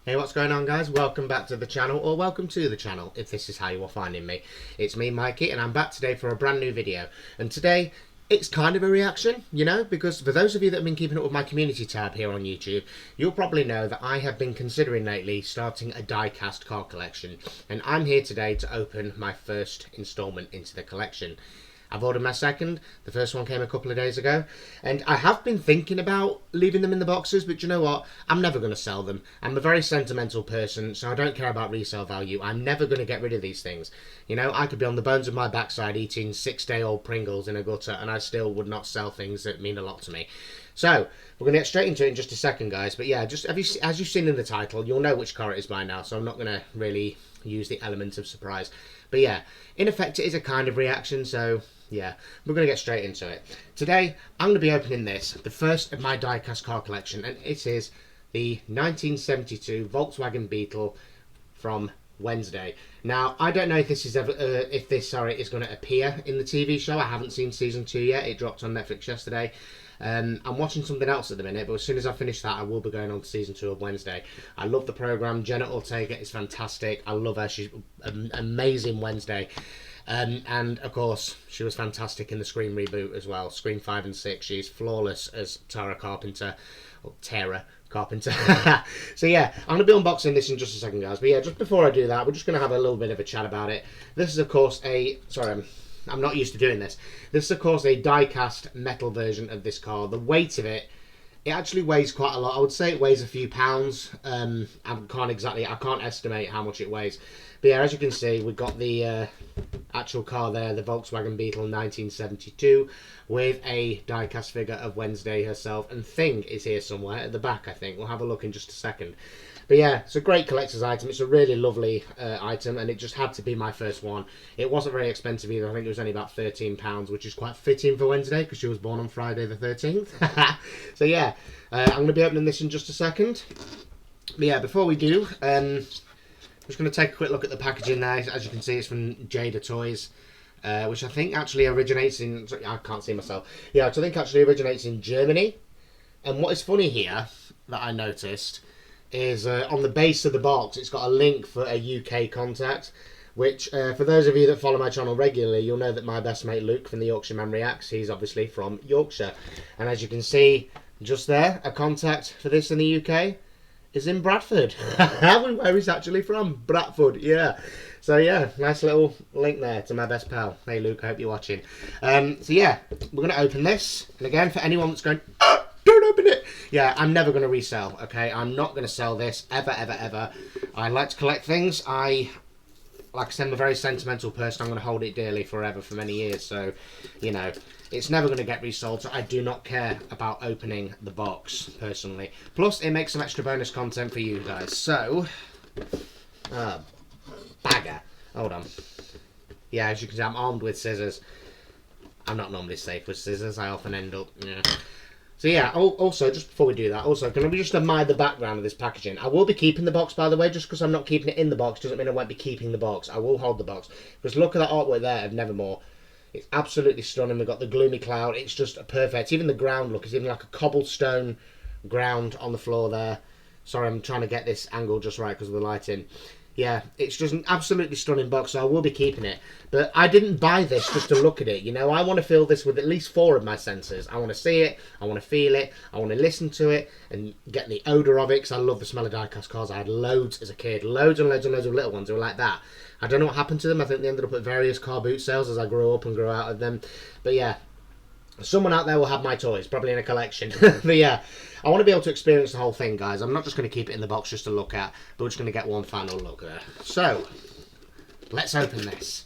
Hey, what's going on, guys? Welcome back to the channel, or welcome to the channel if this is how you are finding me. It's me, Mikey, and I'm back today for a brand new video. And today it's kind of a reaction, because for those of you that have been keeping up with my community tab here on YouTube, you'll probably know that I have been considering lately starting a die-cast car collection, and I'm here today to open my first installment into the collection. I've ordered my second. The first one came a couple of days ago, and I have been thinking about leaving them in the boxes, but you know what? I'm never going to sell them. I'm a very sentimental person, so I don't care about resale value. I'm never going to get rid of these things. I could be on the bones of my backside eating 6-day-old Pringles in a gutter, and I still would not sell things that mean a lot to me. So, we're going to get straight into it in just a second, guys. But yeah, just as you've seen in the title, you'll know which car it is by now, so I'm not going to really use the element of surprise. But yeah, in effect, it is a kind of reaction, so yeah, we're going to get straight into it. Today, I'm going to be opening this, the first of my die-cast car collection, and it is the 1972 Volkswagen Beetle from Wednesday. Now, I don't know if this is ever, is going to appear in the TV show. I haven't seen season 2 yet. It dropped on Netflix yesterday. I'm watching something else at the minute, but as soon as I finish that, I will be going on to season 2 of Wednesday. I love the program. Jenna Ortega is fantastic. I love her. She's an amazing Wednesday. And of course, she was fantastic in the Scream reboot as well. Scream 5 and 6. She's flawless as Tara Carpenter, or Tara Carpenter. So yeah, I'm going to be unboxing this in just a second, guys. But yeah, just before I do that, we're just going to have a little bit of a chat about it. This is, of course, I'm not used to doing this. This is, of course, a die-cast metal version of this car. The weight of it actually weighs quite a lot. I would say it weighs a few pounds. I can't estimate how much it weighs. But yeah, as you can see, we've got the actual car there, the Volkswagen Beetle 1972, with a die-cast figure of Wednesday herself. And Thing is here somewhere at the back, I think. We'll have a look in just a second. But yeah, it's a great collector's item. It's a really lovely item, and it just had to be my first one. It wasn't very expensive either. I think it was only about £13, which is quite fitting for Wednesday, because she was born on Friday the 13th. So yeah, I'm going to be opening this in just a second. But yeah, before we do, I'm just going to take a quick look at the packaging there. As you can see, it's from Jada Toys, which I think actually originates in... Sorry, I can't see myself. Yeah, which I think actually originates in Germany. And what is funny here, that I noticed, is on the base of the box, it's got a link for a UK contact, which, for those of you that follow my channel regularly, you'll know that my best mate Luke from the Yorkshire Man Reacts, he's obviously from Yorkshire. And as you can see, just there, a contact for this in the UK is in Bradford. Where he's actually from, Bradford, yeah. So yeah, nice little link there to my best pal. Hey Luke, I hope you're watching. So yeah, we're going to open this, and again, for anyone that's going, don't open it. Yeah, I'm never going to resell, okay? I'm not going to sell this, ever, ever, ever. I like to collect things. Like I said, I'm a very sentimental person. I'm going to hold it dearly forever for many years. So, it's never going to get resold. So I do not care about opening the box, personally. Plus, it makes some extra bonus content for you guys. So, bagger. Hold on. Yeah, as you can see, I'm armed with scissors. I'm not normally safe with scissors. I often end up, So yeah, also, just before we do that, can we just admire the background of this packaging? I will be keeping the box, by the way. Just because I'm not keeping it in the box doesn't mean I won't be keeping the box. I will hold the box. Because look at that artwork there of Nevermore. It's absolutely stunning. We've got the gloomy cloud. It's just perfect. Even the ground look is even like a cobblestone ground on the floor there. Sorry, I'm trying to get this angle just right because of the lighting. Yeah, it's just an absolutely stunning box, so I will be keeping it. But I didn't buy this just to look at it, I want to feel this with at least 4 of my senses. I want to see it, I want to feel it, I want to listen to it, and get the odour of it, because I love the smell of die-cast cars. I had loads as a kid, loads and loads and loads of little ones who were like that. I don't know what happened to them. I think they ended up at various car boot sales as I grew up and grew out of them. But yeah, someone out there will have my toys, probably in a collection. But yeah, I want to be able to experience the whole thing, guys. I'm not just going to keep it in the box just to look at, but we're just going to get one final look there. So, let's open this.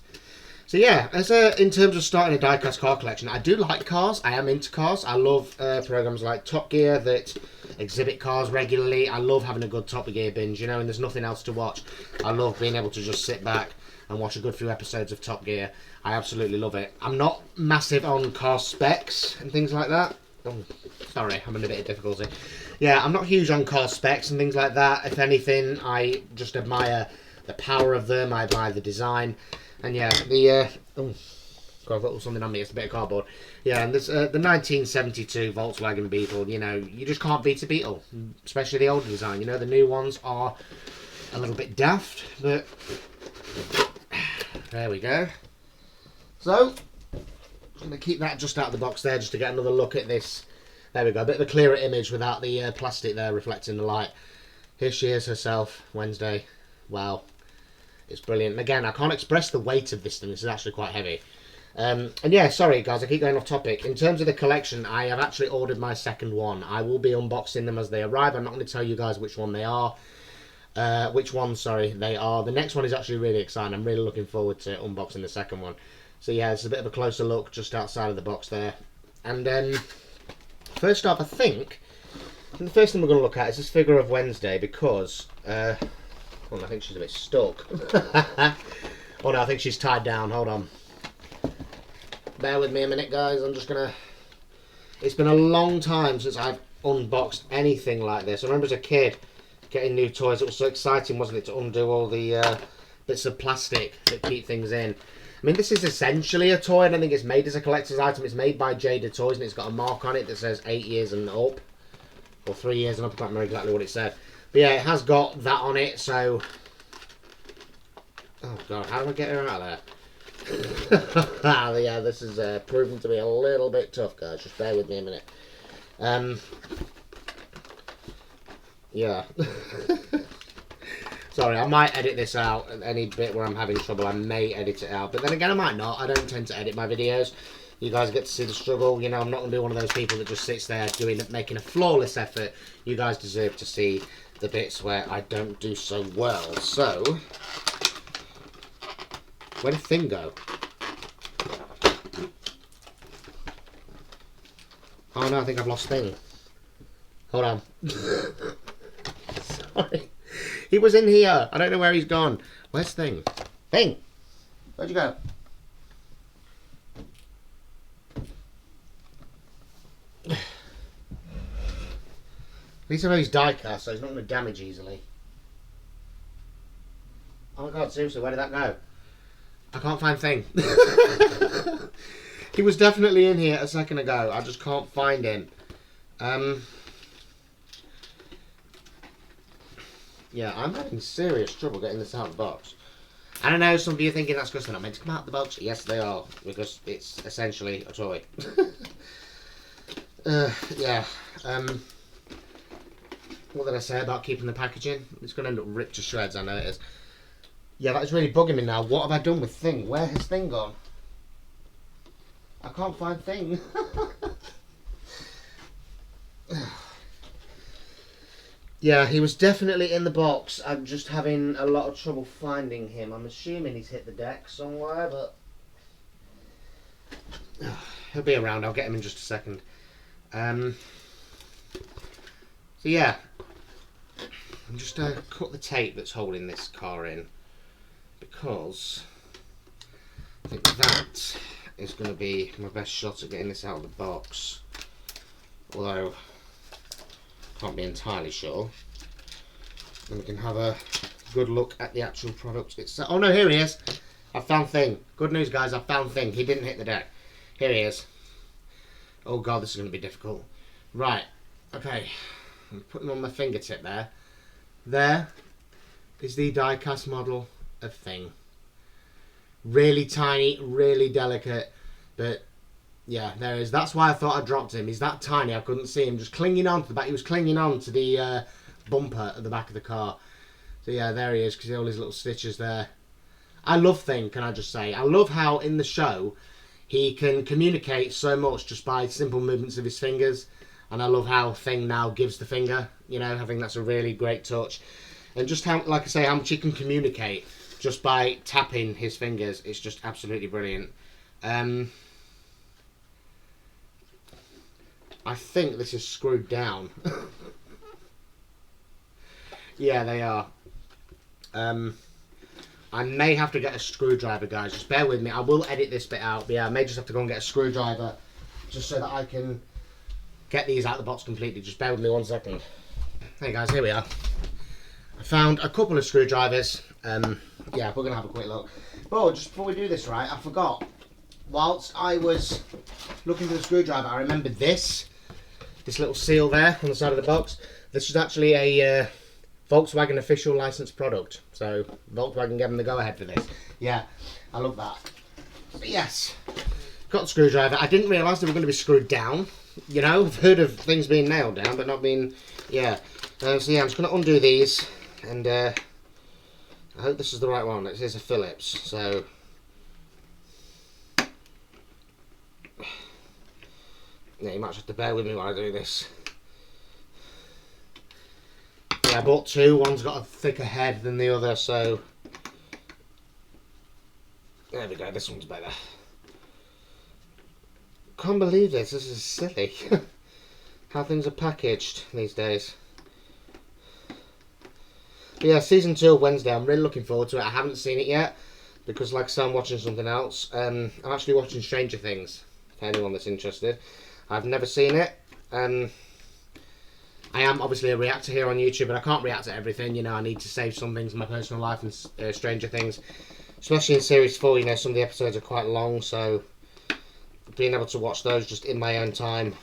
So yeah, in terms of starting a die-cast car collection, I do like cars. I am into cars. I love programs like Top Gear that exhibit cars regularly. I love having a good Top Gear binge, and there's nothing else to watch. I love being able to just sit back and watch a good few episodes of Top Gear. I absolutely love it. I'm not massive on car specs and things like that. Oh, sorry, I'm in a bit of difficulty. Yeah, I'm not huge on car specs and things like that. If anything, I just admire the power of them. I admire the design. And yeah, the I've got something on me. It's a bit of cardboard. Yeah, and there's the 1972 Volkswagen Beetle. You know, you just can't beat a Beetle, especially the older design. You know, the new ones are a little bit daft, but there we go. So, I'm going to keep that just out of the box there, just to get another look at this. There we go, a bit of a clearer image without the plastic there reflecting the light. Here she is herself, Wednesday. Wow, it's brilliant. And again, I can't express the weight of this thing. This is actually quite heavy. And yeah, sorry guys, I keep going off topic. In terms of the collection, I have actually ordered my second one. I will be unboxing them as they arrive. I'm not going to tell you guys which one they are. Which ones, sorry, they are. The next one is actually really exciting. I'm really looking forward to unboxing the second one. So yeah, it's a bit of a closer look just outside of the box there. And first off, I think the first thing we're going to look at is this figure of Wednesday, because well, I think she's a bit stuck. Oh no, I think she's tied down. Hold on. Bear with me a minute, guys. I'm just gonna... It's been a long time since I've unboxed anything like this. I remember as a kid getting new toys. It was so exciting, wasn't it, to undo all the bits of plastic that keep things in. I mean, this is essentially a toy. I don't think it's made as a collector's item. It's made by Jada Toys, and it's got a mark on it that says 8 years and up. Or 3 years and up. I can't remember exactly what it said. But yeah, it has got that on it, so... Oh god, how do I get her out of there? Yeah, this is proving to be a little bit tough, guys. Just bear with me a minute. Yeah. Sorry, I might edit this out. Any bit where I'm having trouble, I may edit it out. But then again, I might not. I don't tend to edit my videos. You guys get to see the struggle. You know, I'm not going to be one of those people that just sits there making a flawless effort. You guys deserve to see the bits where I don't do so well. So, where did Thing go? Oh no, I think I've lost Thing. Hold on. Sorry. He was in here. I don't know where he's gone. Where's Thing? Thing! Where'd you go? At least I know he's die cast, so he's not going to damage easily. Oh my god, seriously, where did that go? I can't find Thing. He was definitely in here a second ago. I just can't find him. Yeah, I'm having serious trouble getting this out of the box. I don't know, some of you are thinking that's because they're not meant to come out of the box. Yes, they are, because it's essentially a toy. Yeah. What did I say about keeping the packaging? It's going to end up ripped to shreds, I know it is. Yeah, that's really bugging me now. What have I done with Thing? Where has Thing gone? I can't find Thing. Yeah, he was definitely in the box. I'm just having a lot of trouble finding him. I'm assuming he's hit the deck somewhere, but he'll be around. I'll get him in just a second. So yeah, I'm just cut the tape that's holding this car in, because I think that is going to be my best shot at getting this out of the box. Although can't be entirely sure. Then we can have a good look at the actual product itself. Oh no, here he is. I found Thing. Good news, guys, I found Thing. He didn't hit the deck. Here he is. Oh god, this is going to be difficult. Right, okay. I'm putting on my fingertip there. There is the die-cast model of Thing. Really tiny, really delicate, but yeah, there he is. That's why I thought I dropped him. He's that tiny, I couldn't see him. Just clinging on to the back. He was clinging on to the bumper at the back of the car. So yeah, there he is. Because all his little stitches there. I love Thing, can I just say. I love how in the show he can communicate so much just by simple movements of his fingers. And I love how Thing now gives the finger. You know, I think that's a really great touch. And just how, like I say, how much he can communicate just by tapping his fingers. It's just absolutely brilliant. I think this is screwed down. Yeah, they are. I may have to get a screwdriver, guys. Just bear with me. I will edit this bit out. But yeah, I may just have to go and get a screwdriver just so that I can get these out of the box completely. Just bear with me 1 second. Hey guys, here we are. I found a couple of screwdrivers. Yeah, we're going to have a quick look. Oh, just before we do this, right, I forgot. whilst I was looking for the screwdriver, I remembered this little seal there on the side of the box. This is actually a Volkswagen official licensed product. So Volkswagen gave them the go-ahead for this. Yeah, I love that. But yes, got the screwdriver. I didn't realise they were going to be screwed down. You know, I've heard of things being nailed down, but not being, yeah. So yeah, I'm just going to undo these, and I hope this is the right one. It is a Phillips, so... Yeah, you might have to bear with me while I do this. Yeah, I bought two. One's got a thicker head than the other, so... There we go, this one's better. Can't believe this. This is silly. How things are packaged these days. But yeah, season 2 of Wednesday. I'm really looking forward to it. I haven't seen it yet because, like I said, I'm watching something else. I'm actually watching Stranger Things. For anyone that's interested, I've never seen it. I am obviously a reactor here on YouTube, but I can't react to everything. You know, I need to save some things in my personal life, and Stranger Things, especially in series 4. You know, some of the episodes are quite long, so being able to watch those just in my own time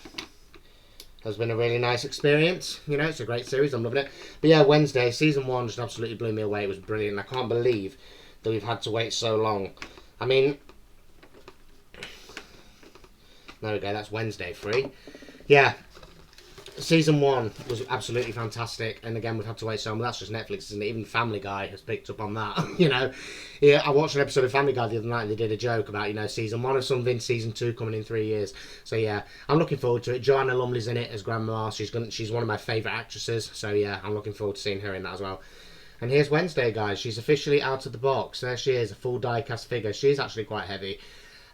has been a really nice experience. You know, it's a great series. I'm loving it. But yeah, Wednesday, season 1 just absolutely blew me away. It was brilliant. I can't believe that we've had to wait so long. I mean, there we go. That's Wednesday free. Yeah, season 1 was absolutely fantastic. And again, we've had to wait so long. That's just Netflix, isn't it? Even Family Guy has picked up on that. You know, yeah, I watched an episode of Family Guy the other night, and they did a joke about, you know, season 1 of something, season 2 coming in 3 years. So yeah, I'm looking forward to it. Joanna Lumley's in it as Grandma. She's one of my favourite actresses. So yeah, I'm looking forward to seeing her in that as well. And here's Wednesday, guys. She's officially out of the box. There she is, a full die-cast figure. She's actually quite heavy,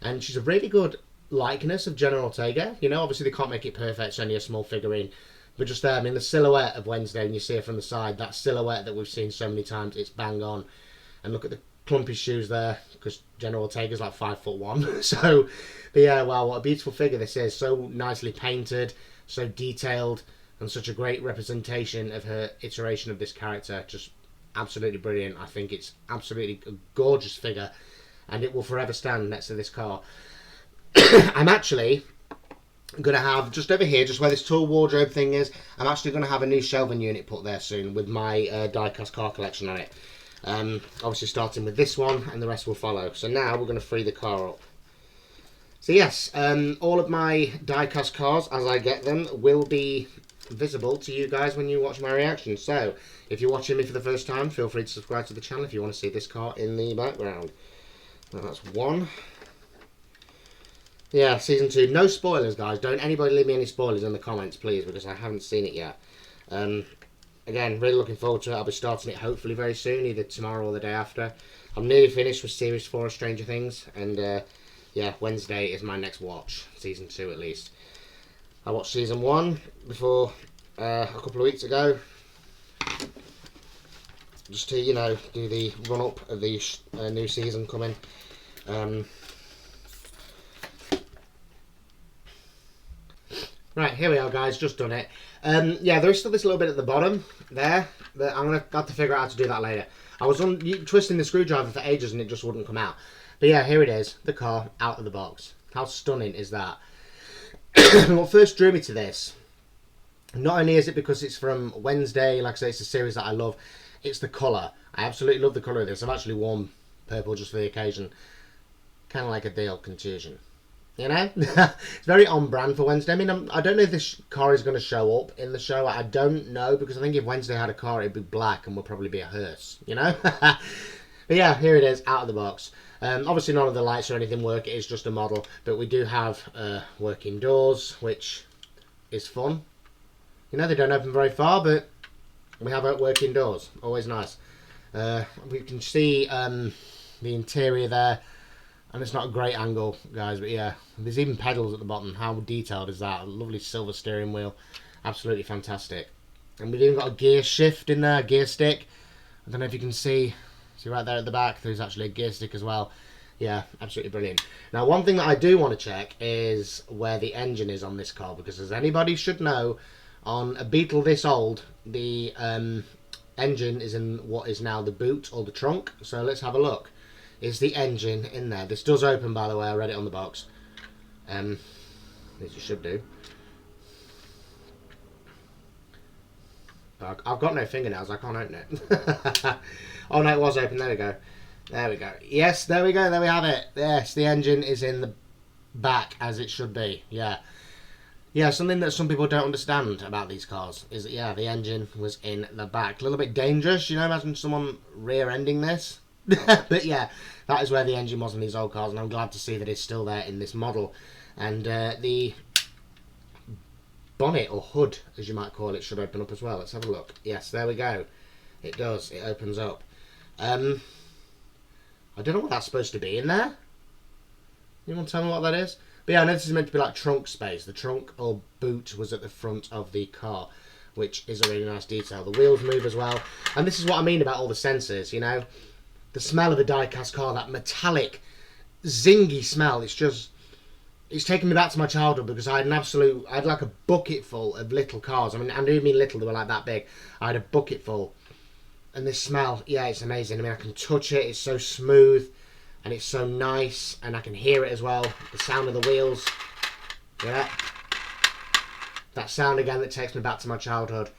and she's a really good likeness of Jenna Ortega. You know, obviously they can't make it perfect, it's only a small figurine, but just there, I mean, the silhouette of Wednesday, when you see her from the side, that silhouette that we've seen so many times, it's bang on. And look at the clumpy shoes there, because Jenna Ortega's like 5'1". So, but yeah, wow, what a beautiful figure this is. So nicely painted, so detailed, and such a great representation of her iteration of this character. Just absolutely brilliant. I think it's absolutely a gorgeous figure, and it will forever stand next to this car. I'm actually going to have, just over here, just where this tall wardrobe thing is, I'm actually going to have a new shelving unit put there soon with my die-cast car collection on it. Obviously starting with this one, and the rest will follow. So now we're going to free the car up. So yes, all of my die-cast cars, as I get them, will be visible to you guys when you watch my reaction. So if you're watching me for the first time, feel free to subscribe to the channel if you want to see this car in the background. Now that's one. Yeah, season 2. No spoilers, guys. Don't anybody leave me any spoilers in the comments, please, because I haven't seen it yet. Again, really looking forward to it. I'll be starting it hopefully very soon, either tomorrow or the day after. I'm nearly finished with series 4 of Stranger Things, and yeah, Wednesday is my next watch. Season 2 at least. I watched season 1 before a couple of weeks ago, just to, you know, do the run-up of the new season coming. Right, here we are, guys, just done it. Yeah, there is still this little bit at the bottom there that I'm going to have to figure out how to do that later. I was twisting the screwdriver for ages and it just wouldn't come out. But yeah, here it is, the car out of the box. How stunning is that? What first drew me to this, not only is it because it's from Wednesday, like I say, it's a series that I love, it's the colour. I absolutely love the colour of this. I've actually worn purple just for the occasion. Kind of like a Dale Contusion. You know, it's very on brand for Wednesday. I mean, I don't know if this car is going to show up in the show. I don't know, because I think if Wednesday had a car, it'd be black and would probably be a hearse, you know. But yeah, here it is, out of the box. Obviously, none of the lights or anything work. It is just a model, but we do have working doors, which is fun. You know, they don't open very far, but we have working doors. Always nice. We can see the interior there. And it's not a great angle, guys, but yeah, there's even pedals at the bottom. How detailed is that? A lovely silver steering wheel. Absolutely fantastic. And we've even got a gear shift in there, gear stick. I don't know if you can see right there at the back, there's actually a gear stick as well. Yeah, absolutely brilliant. Now, one thing that I do want to check is where the engine is on this car, because as anybody should know, on a Beetle this old, the engine is in what is now the boot or the trunk. So let's have a look. is the engine in there. This does open, by the way. I read it on the box. As you should do. I've got no fingernails. I can't open it. Oh, no, it was open. There we go. There we go. Yes, there we go. There we have it. Yes, the engine is in the back, as it should be. Yeah. Yeah, something that some people don't understand about these cars is that, yeah, the engine was in the back. A little bit dangerous, you know, imagine someone rear-ending this. But yeah, that is where the engine was in these old cars, and I'm glad to see that it's still there in this model. And the bonnet, or hood, as you might call it, should open up as well. Let's have a look. Yes, there we go. It does. It opens up. I don't know what that's supposed to be in there. Anyone tell me what that is? But yeah, I know this is meant to be like trunk space. The trunk or boot was at the front of the car, which is a really nice detail. The wheels move as well. And this is what I mean about all the sensors, you know. The smell of a die-cast car, that metallic, zingy smell, it's taken me back to my childhood, because I had like a bucket full of little cars. I mean, I do mean little, they were like that big. I had a bucket full. And this smell, yeah, it's amazing. I mean, I can touch it, it's so smooth. And it's so nice, and I can hear it as well. The sound of the wheels. Yeah. That sound again that takes me back to my childhood.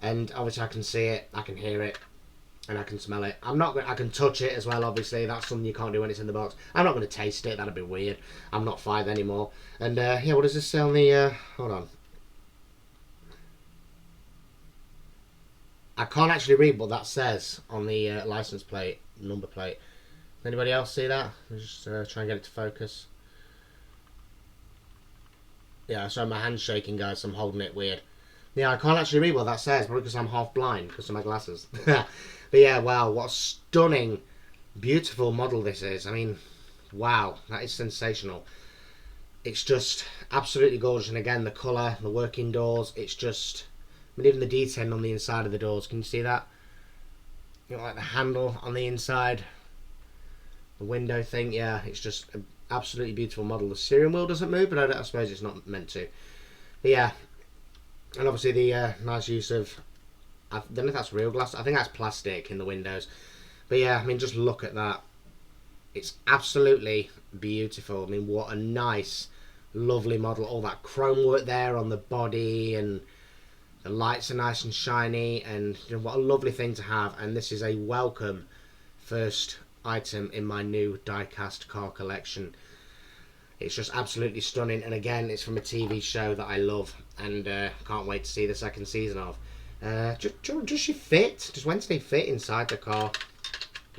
And obviously I can see it, I can hear it, and I can smell it. I can touch it as well, obviously. That's something you can't do when it's in the box. I'm not going to taste it, that'd be weird. I'm not 5 anymore. And yeah, what does this say on the, hold on. I can't actually read what that says on the license plate, number plate. Anybody else see that? I'll just try and get it to focus. Yeah, so my hand's shaking, guys, so I'm holding it weird. Yeah, I can't actually read what that says, probably because I'm half blind because of my glasses. But yeah, wow, what a stunning, beautiful model this is. I mean, wow, that is sensational. It's just absolutely gorgeous. And again, the colour, the working doors, it's just... I mean, even the detailing on the inside of the doors, can you see that? You know, like the handle on the inside. The window thing, yeah, it's just an absolutely beautiful model. The steering wheel doesn't move, but I suppose it's not meant to. But yeah, and obviously the nice use of, I don't know if that's real glass, I think that's plastic in the windows. But yeah, I mean, just look at that. It's absolutely beautiful. I mean, what a nice, lovely model. All that chrome work there on the body, and the lights are nice and shiny, and you know, what a lovely thing to have. And this is a welcome first item in my new die-cast car collection. It's just absolutely stunning, and again, it's from a TV show that I love, and can't wait to see the second season of. Does she fit? Does Wednesday fit inside the car?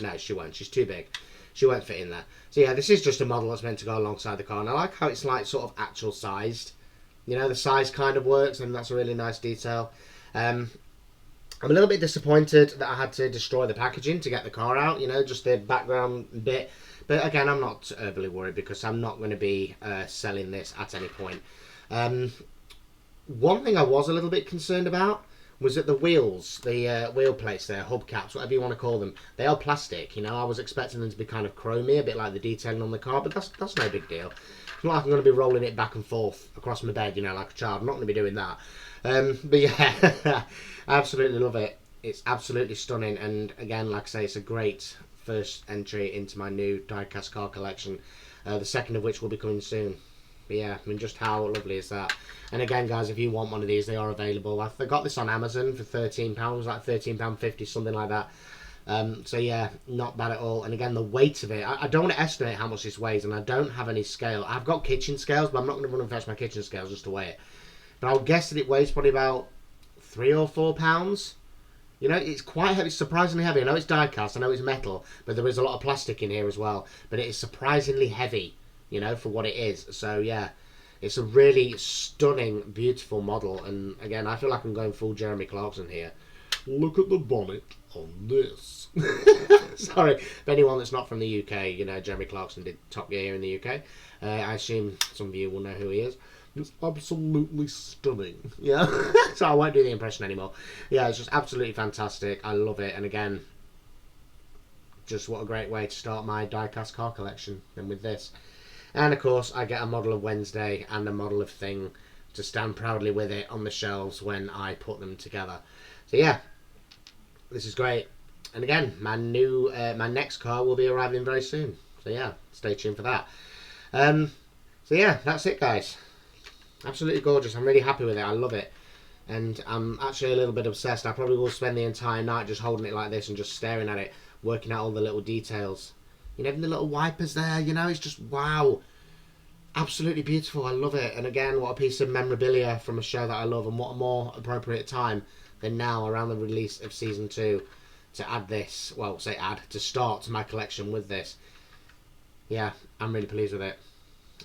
No, she won't. She's too big. She won't fit in there. So yeah, this is just a model that's meant to go alongside the car, and I like how it's like sort of actual sized. You know, the size kind of works, and that's a really nice detail. I'm a little bit disappointed that I had to destroy the packaging to get the car out, you know, just the background bit. But again, I'm not overly worried, because I'm not going to be selling this at any point. One thing I was a little bit concerned about was that the wheels, the wheel plates there, hubcaps, whatever you want to call them, they are plastic. You know, I was expecting them to be kind of chromy, a bit like the detailing on the car, but that's no big deal. It's not like I'm going to be rolling it back and forth across my bed, you know, like a child. I'm not going to be doing that. But yeah, I absolutely love it. It's absolutely stunning, and again, like I say, it's a great first entry into my new die-cast car collection, the second of which will be coming soon. But yeah, I mean, just how lovely is that? And again, guys, if you want one of these, they are available. I got this on Amazon for £13, like £13.50, something like that. So yeah, not bad at all. And again, the weight of it, I don't want to estimate how much this weighs, and I don't have any scale. I've got kitchen scales, but I'm not going to run and fetch my kitchen scales just to weigh it. But I would guess that it weighs probably about 3 or 4 pounds. You know, it's quite heavy, it's surprisingly heavy. I know it's die-cast, I know it's metal, but there is a lot of plastic in here as well. But it is surprisingly heavy, you know, for what it is. So yeah, it's a really stunning, beautiful model. And again, I feel like I'm going full Jeremy Clarkson here. Look at the bonnet on this. Sorry, if anyone that's not from the UK, you know, Jeremy Clarkson did Top Gear here in the UK. I assume some of you will know who he is. It's absolutely stunning. Yeah. So I won't do the impression anymore. Yeah, it's just absolutely fantastic. I love it. And again, just what a great way to start my die-cast car collection than with this. And of course, I get a model of Wednesday and a model of Thing to stand proudly with it on the shelves when I put them together. So yeah, this is great. And again, my next car will be arriving very soon. So yeah, stay tuned for that. So yeah, that's it, guys. Absolutely gorgeous. I'm really happy with it. I love it. And I'm actually a little bit obsessed. I probably will spend the entire night just holding it like this and just staring at it, working out all the little details. You know, even the little wipers there, you know, it's just wow. Absolutely beautiful. I love it. And again, what a piece of memorabilia from a show that I love, and what a more appropriate time than now, around the release of season 2, to add this. Well, say add, to start my collection with this. Yeah, I'm really pleased with it.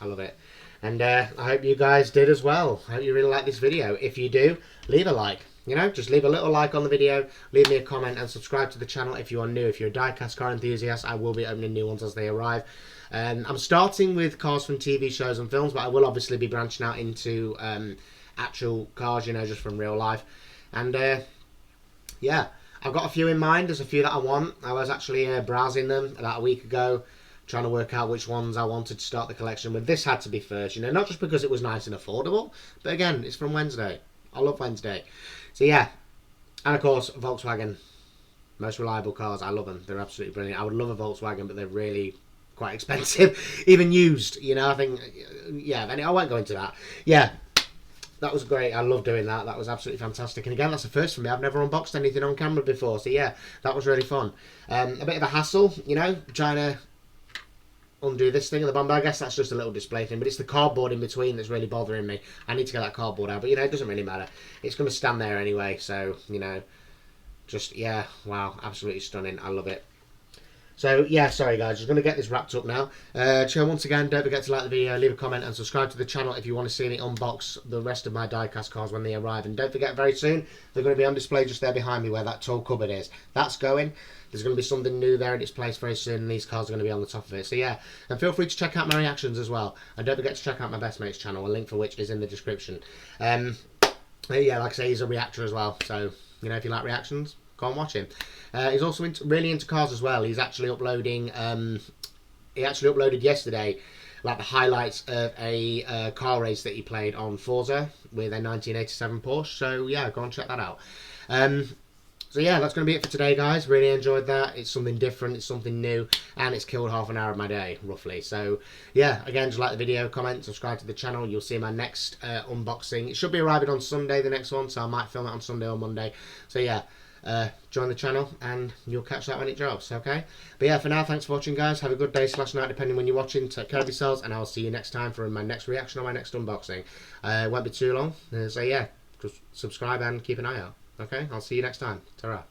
I love it. And I hope you guys did as well. I hope you really like this video. If you do, leave a like. You know, just leave a little like on the video, leave me a comment, and subscribe to the channel if you are new. If you're a diecast car enthusiast, I will be opening new ones as they arrive. I'm starting with cars from TV shows and films, but I will obviously be branching out into actual cars, you know, just from real life. And yeah, I've got a few in mind. There's a few that I want. I was actually browsing them about a week ago, trying to work out which ones I wanted to start the collection with. This had to be first, you know, not just because it was nice and affordable, but again, it's from Wednesday. I love Wednesday. So yeah, and of course, Volkswagen, most reliable cars. I love them. They're absolutely brilliant. I would love a Volkswagen, but they're really quite expensive, even used. You know, I think, yeah. Anyway, I won't go into that. Yeah, that was great. I love doing that. That was absolutely fantastic. And again, that's the first for me. I've never unboxed anything on camera before, so yeah, that was really fun. A bit of a hassle, you know, trying to undo this thing at the bottom, but I guess that's just a little display thing, but it's the cardboard in between that's really bothering me. I need to get that cardboard out, but you know, it doesn't really matter. It's going to stand there anyway, so, you know, just, yeah, wow, absolutely stunning. I love it. So, yeah, sorry guys, just going to get this wrapped up now. Once again, don't forget to like the video, leave a comment, and subscribe to the channel if you want to see me unbox the rest of my diecast cars when they arrive. And don't forget, very soon, they're going to be on display just there behind me where that tall cupboard is. That's going. There's going to be something new there in its place very soon, and these cars are going to be on the top of it. So yeah, and feel free to check out my reactions as well. And don't forget to check out my best mate's channel, a link for which is in the description. Yeah, like I say, he's a reactor as well. So, you know, if you like reactions, go and watch him. He's also really into cars as well. He's actually uploading, he actually uploaded yesterday, like the highlights of a car race that he played on Forza with a 1987 Porsche. So yeah, go and check that out. So yeah, that's going to be it for today, guys. Really enjoyed that. It's something different, it's something new, and it's killed half an hour of my day, roughly. So yeah, again, just like the video, comment, subscribe to the channel. You'll see my next unboxing. It should be arriving on Sunday, the next one, so I might film it on Sunday or Monday. So yeah, join the channel, and you'll catch that when it drops, okay? But yeah, for now, thanks for watching, guys. Have a good day / night, depending when you're watching. Take care of yourselves, and I'll see you next time for my next reaction or my next unboxing. It won't be too long. So yeah, just subscribe and keep an eye out. Okay, I'll see you next time. Ta-ra.